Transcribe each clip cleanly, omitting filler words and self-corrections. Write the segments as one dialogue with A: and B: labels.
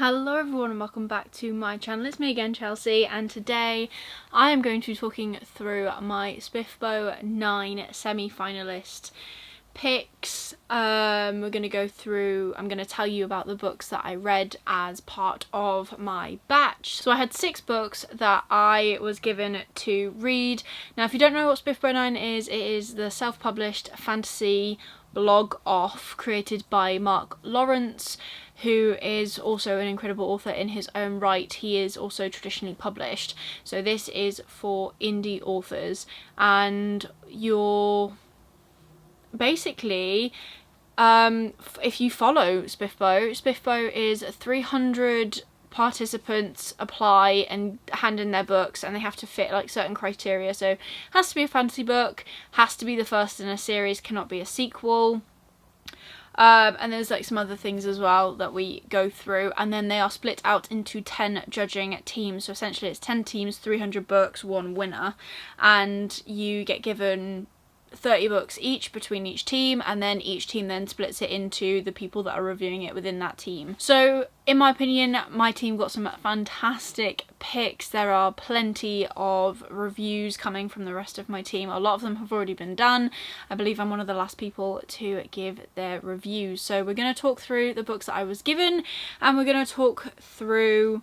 A: Hello everyone and welcome back to my channel. It's me again, Chelsea, and today I am going to be talking through my SPFBO9 semi-finalist picks. I'm going to tell you about the books that I read as part of my batch. So I had 6 books that I was given to read. Now if you don't know what SPFBO9 is, it is the self-published fantasy blog off created by Mark Lawrence, who is also an incredible author in his own right. He is also traditionally published. So this is for indie authors, and you're basically, if you follow SPFBO is 300 participants apply and hand in their books, and they have to fit like certain criteria. So it has to be a fantasy book, has to be the first in a series, cannot be a sequel. And there's like some other things as well that we go through, and then they are split out into 10 judging teams. So essentially it's 10 teams, 300 books, 1 winner, and you get given 30 books each between each team, and then each team then splits it into the people that are reviewing it within that team. So in my opinion, my team got some fantastic picks. There are plenty of reviews coming from the rest of my team. A lot of them have already been done. I believe I'm one of the last people to give their reviews. So we're going to talk through the books that I was given, and we're going to talk through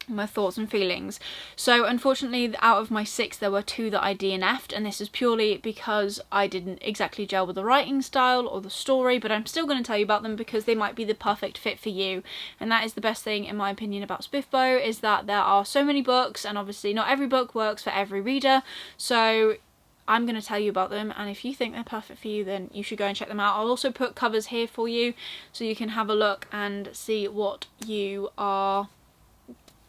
A: my thoughts and feelings. So unfortunately, out of my 6 there were 2 that I DNF'd, and this is purely because I didn't exactly gel with the writing style or the story, but I'm still going to tell you about them because they might be the perfect fit for you. And that is the best thing in my opinion about SPFBO, is that there are so many books, and obviously not every book works for every reader. So I'm going to tell you about them, and if you think they're perfect for you, then you should go and check them out. I'll also put covers here for you so you can have a look and see what you are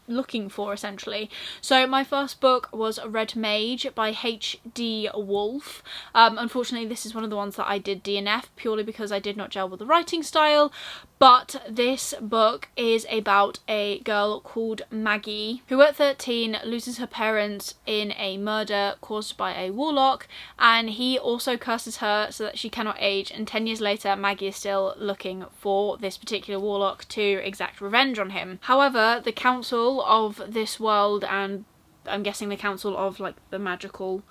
A: looking for essentially. So my first book was Red Mage by H.D. Wolf. Unfortunately this is one of the ones that I did DNF purely because I did not gel with the writing style, but this book is about a girl called Maggie who at 13 loses her parents in a murder caused by a warlock, and he also curses her so that she cannot age, and 10 years later Maggie is still looking for this particular warlock to exact revenge on him. However, the council of this world, and I'm guessing the council of like the magical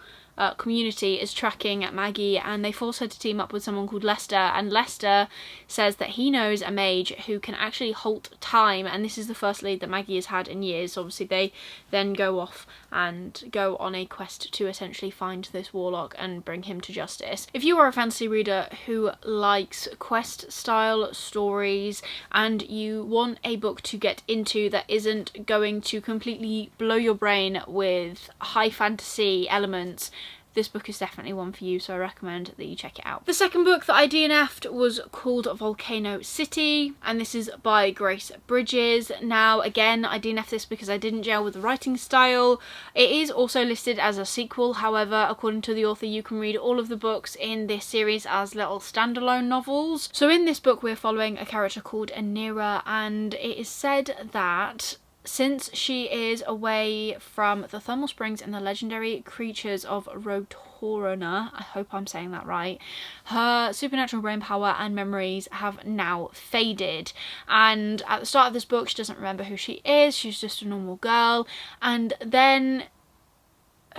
A: community, is tracking at Maggie, and they force her to team up with someone called Lester, and Lester says that he knows a mage who can actually halt time, and this is the first lead that Maggie has had in years. So obviously they then go off and go on a quest to essentially find this warlock and bring him to justice. If you are a fantasy reader who likes quest style stories and you want a book to get into that isn't going to completely blow your brain with high fantasy elements, this book is definitely one for you, so I recommend that you check it out. The second book that I DNF'd was called Volcano City, and this is by Grace Bridges. Now again, I DNF'd this because I didn't gel with the writing style. It is also listed as a sequel, however, according to the author, you can read all of the books in this series as little standalone novels. So in this book we're following a character called Anira, and it is said that since she is away from the thermal springs and the legendary creatures of Rotoruna, I hope I'm saying that right, her supernatural brain power and memories have now faded. And at the start of this book she doesn't remember who she is, she's just a normal girl, and then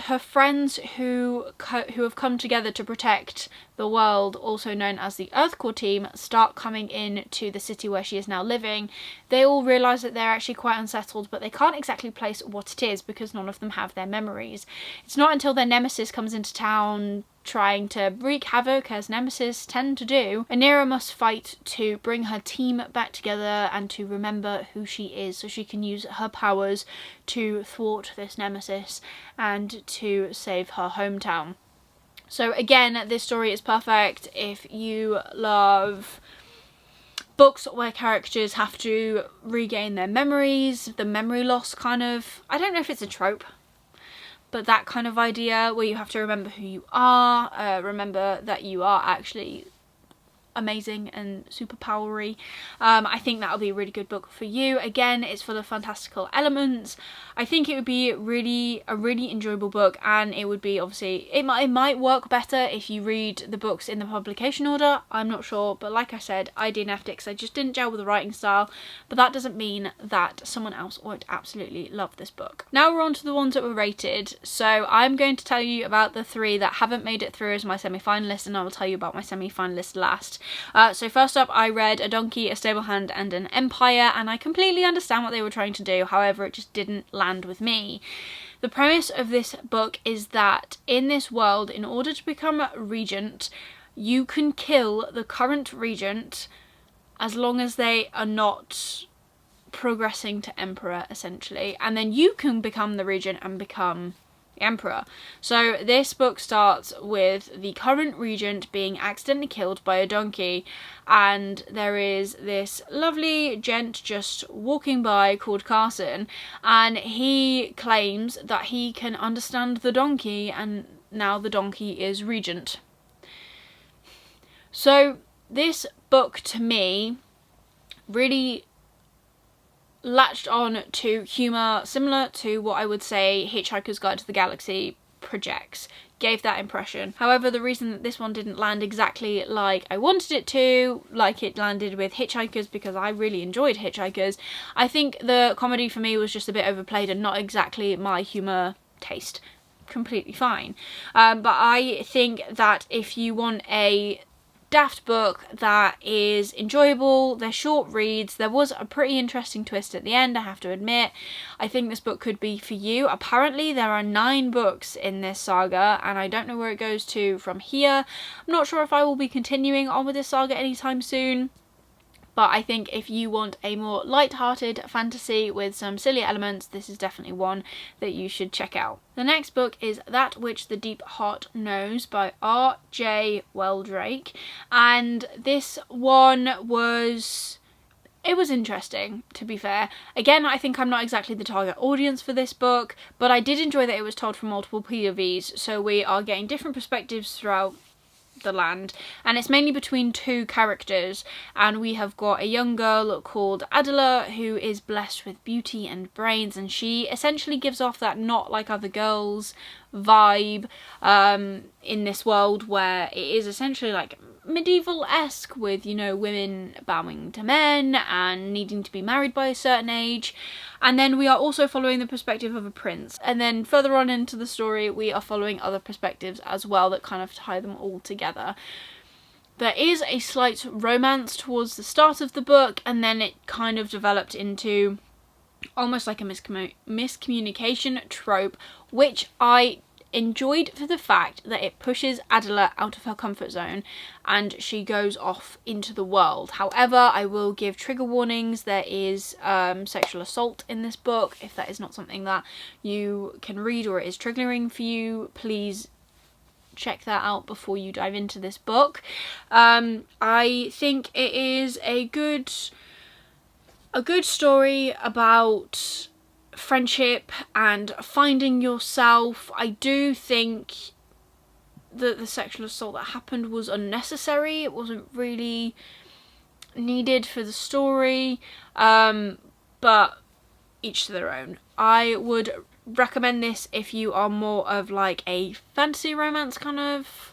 A: her friends who have come together to protect the world, also known as the Earth Core team, start coming in to the city where she is now living. They all realise that they're actually quite unsettled, but they can't exactly place what it is because none of them have their memories. It's not until their nemesis comes into town trying to wreak havoc, as nemesis tend to do, Anira must fight to bring her team back together and to remember who she is so she can use her powers to thwart this nemesis and to save her hometown. So again, this story is perfect if you love books where characters have to regain their memories, the memory loss kind of, I don't know if it's a trope, but that kind of idea where you have to remember who you are, remember that you are actually amazing and super powery. I think that'll be a really good book for you. Again, it's full of fantastical elements. I think it would be a really enjoyable book, and it would be, obviously, it might work better if you read the books in the publication order. I'm not sure, but like I said, I DNF'd it because I just didn't gel with the writing style, but that doesn't mean that someone else won't absolutely love this book. Now we're on to the ones that were rated. So I'm going to tell you about the 3 that haven't made it through as my semi-finalist, and I will tell you about my semi-finalist last. So first up, I read A Donkey, A Stable Hand and An Empire, and I completely understand what they were trying to do, however it just didn't land with me. The premise of this book is that in this world, in order to become regent, you can kill the current regent as long as they are not progressing to emperor, essentially, and then you can become the regent and become emperor. So this book starts with the current regent being accidentally killed by a donkey, and there is this lovely gent just walking by called Carson, and he claims that he can understand the donkey, and now the donkey is regent. So this book, to me, really latched on to humour similar to what I would say Hitchhiker's Guide to the Galaxy projects. Gave that impression. However, the reason that this one didn't land exactly like I wanted it to, like it landed with Hitchhikers, because I really enjoyed Hitchhikers, I think the comedy for me was just a bit overplayed and not exactly my humour taste. Completely fine. But I think that if you want a daft book that is enjoyable, they're short reads, there was a pretty interesting twist at the end, I have to admit. I think this book could be for you. Apparently there are 9 books in this saga, and I don't know where it goes to from here. I'm not sure if I will be continuing on with this saga anytime soon, but I think if you want a more light-hearted fantasy with some silly elements, this is definitely one that you should check out. The next book is That Which the Deep Heart Knows by R.J. Weldrake, and this one was interesting, to be fair. Again, I think I'm not exactly the target audience for this book, but I did enjoy that it was told from multiple POVs, so we are getting different perspectives throughout the land, and it's mainly between 2 characters, and we have got a young girl called Adela who is blessed with beauty and brains, and she essentially gives off that not like other girls vibe in this world where it is essentially like medieval-esque with, you know, women bowing to men and needing to be married by a certain age. And then we are also following the perspective of a prince, and then further on into the story we are following other perspectives as well that kind of tie them all together. There is a slight romance towards the start of the book, and then it kind of developed into almost like a miscommunication trope, which I enjoyed for the fact that it pushes Adela out of her comfort zone and she goes off into the world. However, I will give trigger warnings. There is sexual assault in this book. If that is not something that you can read or it is triggering for you, please check that out before you dive into this book. I think it is a good story about friendship and finding yourself. I do think that the sexual assault that happened was unnecessary. It wasn't really needed for the story, but each to their own. I would recommend this if you are more of like a fantasy romance kind of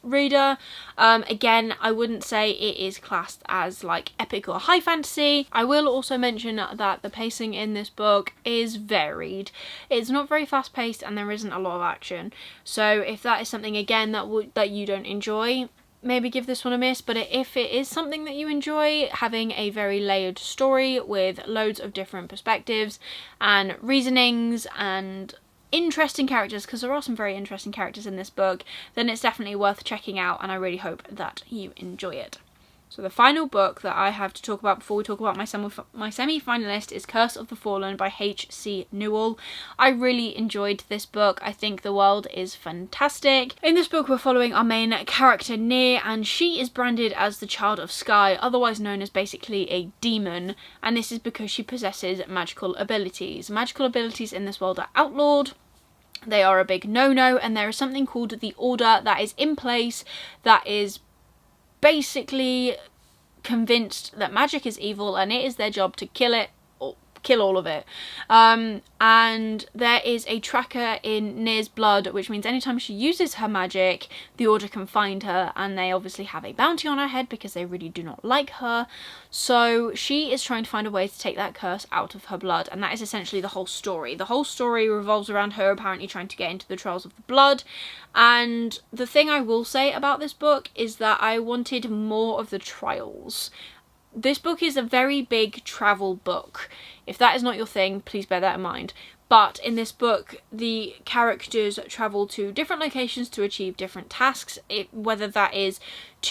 A: reader. Again, I wouldn't say it is classed as like epic or high fantasy. I will also mention that the pacing in this book is varied. It's not very fast paced and there isn't a lot of action. So if that is something again that you don't enjoy, maybe give this one a miss. But if it is something that you enjoy, having a very layered story with loads of different perspectives and reasonings and interesting characters, because there are some very interesting characters in this book, then it's definitely worth checking out, and I really hope that you enjoy it. So the final book that I have to talk about before we talk about my semi-finalist is Curse of the Fallen by H.C. Newell. I really enjoyed this book. I think the world is fantastic. In this book we're following our main character Near, and she is branded as the Child of Sky, otherwise known as basically a demon, and this is because she possesses magical abilities. Magical abilities in this world are outlawed. They are a big no-no, and there is something called the Order that is in place that is basically convinced that magic is evil and it is their job to kill it, or kill all of it. And there is a tracker in Nir's blood, which means anytime she uses her magic, the Order can find her, and they obviously have a bounty on her head because they really do not like her. So she is trying to find a way to take that curse out of her blood, and that is essentially the whole story. The whole story revolves around her apparently trying to get into the Trials of the Blood. And the thing I will say about this book is that I wanted more of the trials. This book is a very big travel book. If that is not your thing, please bear that in mind. But in this book, the characters travel to different locations to achieve different tasks, whether that is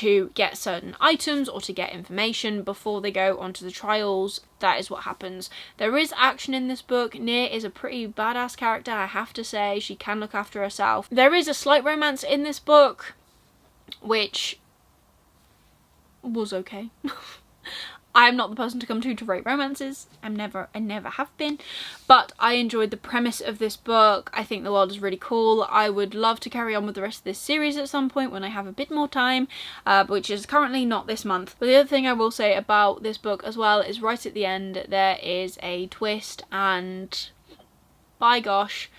A: to get certain items or to get information before they go onto the trials. That is what happens. There is action in this book. Nir is a pretty badass character, I have to say. She can look after herself. There is a slight romance in this book, which was okay. I'm not the person to come to rate romances. I never have been. But I enjoyed the premise of this book. I think the world is really cool. I would love to carry on with the rest of this series at some point when I have a bit more time, which is currently not this month. But the other thing I will say about this book as well is right at the end there is a twist, and by gosh,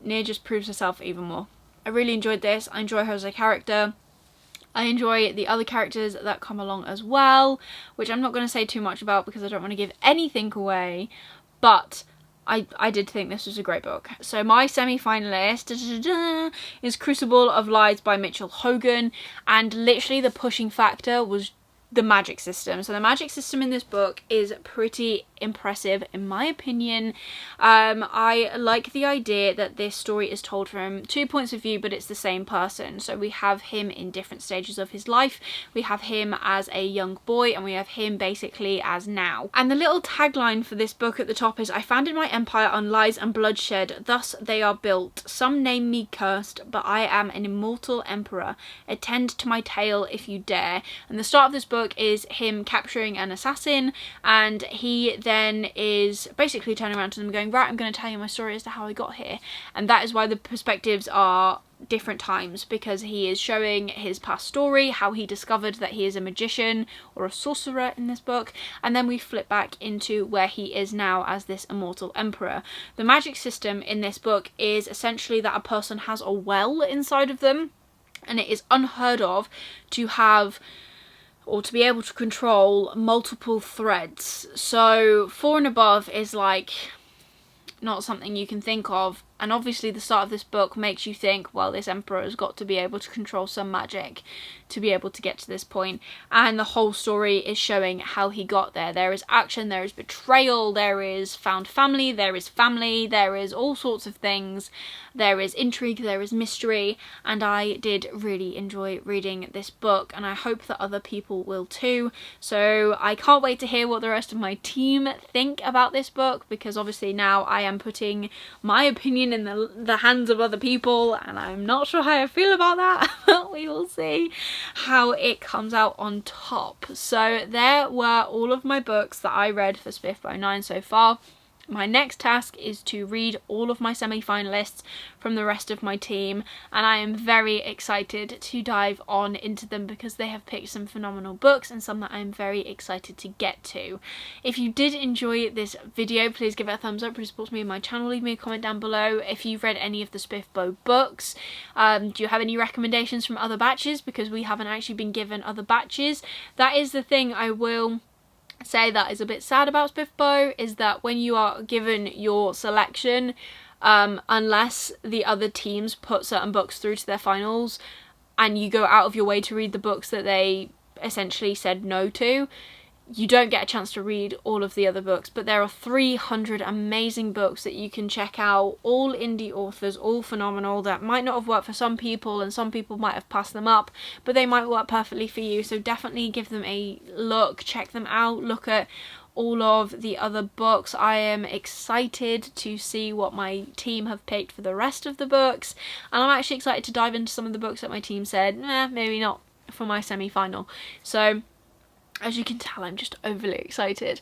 A: Nir just proves herself even more. I really enjoyed this. I enjoy her as a character. I enjoy the other characters that come along as well, which I'm not going to say too much about because I don't want to give anything away, but I did think this was a great book. So my semi-finalist is Crucible of Lies by Mitchell Hogan, and literally the pushing factor was the magic system. So the magic system in this book is pretty impressive in my opinion. I like the idea that this story is told from 2 points of view, but it's the same person. So we have him in different stages of his life. We have him as a young boy, and we have him basically as now. And the little tagline for this book at the top is, "I founded my empire on lies and bloodshed, thus they are built. Some name me cursed, but I am an immortal emperor. Attend to my tale if you dare." And the start of this book is him capturing an assassin, and he then is basically turning around to them going, right, I'm going to tell you my story as to how I got here. And that is why the perspectives are different times, because he is showing his past story, how he discovered that he is a magician or a sorcerer in this book, and then we flip back into where he is now as this immortal emperor. The magic system in this book is essentially that a person has a well inside of them, and it is unheard of to have or to be able to control multiple threads. So 4 and above is like not something you can think of, and obviously the start of this book makes you think, well, this emperor has got to be able to control some magic to be able to get to this point. And the whole story is showing how he got there. There is action, there is betrayal, there is found family, there is all sorts of things, there is intrigue, there is mystery, and I did really enjoy reading this book, and I hope that other people will too. So I can't wait to hear what the rest of my team think about this book, because obviously now I am putting my opinion in the hands of other people, and I'm not sure how I feel about that, but we will see how it comes out on top. So there were all of my books that I read for SPFBO9 so far. My next task is to read all of my semi-finalists from the rest of my team, and I am very excited to dive on into them because they have picked some phenomenal books and some that I'm very excited to get to. If you did enjoy this video, please give it a thumbs up, really supports me and my channel. Leave me a comment down below if you've read any of the SPFBO books. Do you have any recommendations from other batches, because we haven't actually been given other batches. That is the thing I will say that is a bit sad about SPFBO, is that when you are given your selection, unless the other teams put certain books through to their finals and you go out of your way to read the books that they essentially said no to, you don't get a chance to read all of the other books. But there are 300 amazing books that you can check out, all indie authors, all phenomenal, that might not have worked for some people and some people might have passed them up, but they might work perfectly for you. So definitely give them a look, check them out, look at all of the other books. I am excited to see what my team have picked for the rest of the books, and I'm actually excited to dive into some of the books that my team said, maybe not for my semi-final. So as you can tell, I'm just overly excited.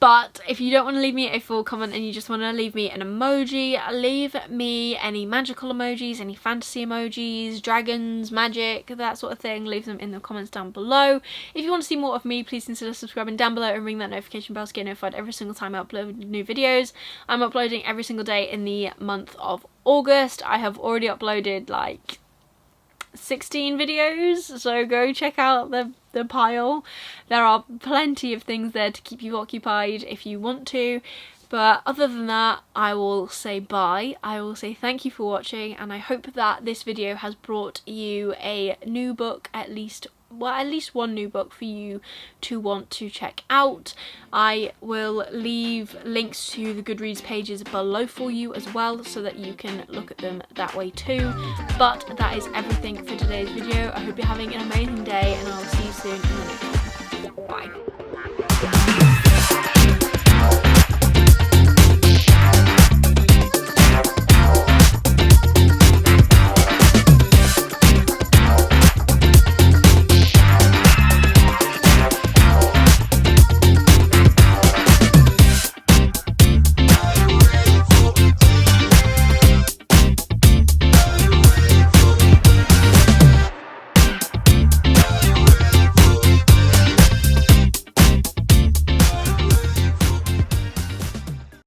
A: But if you don't want to leave me a full comment and you just want to leave me an emoji, leave me any magical emojis, any fantasy emojis, dragons, magic, that sort of thing. Leave them in the comments down below. If you want to see more of me, please consider subscribing down below and ring that notification bell to get notified every single time I upload new videos. I'm uploading every single day in the month of August. I have already uploaded like 16 videos, so go check out the pile. There are plenty of things there to keep you occupied if you want to. But other than that, I will say bye. I will say thank you for watching, and I hope that this video has brought you a new book, at least one new book for you to want to check out. I will leave links to the Goodreads pages below for you as well, so that you can look at them that way too. But that is everything for today's video. I hope you're having an amazing day, and I'll see you soon in the next one. Bye.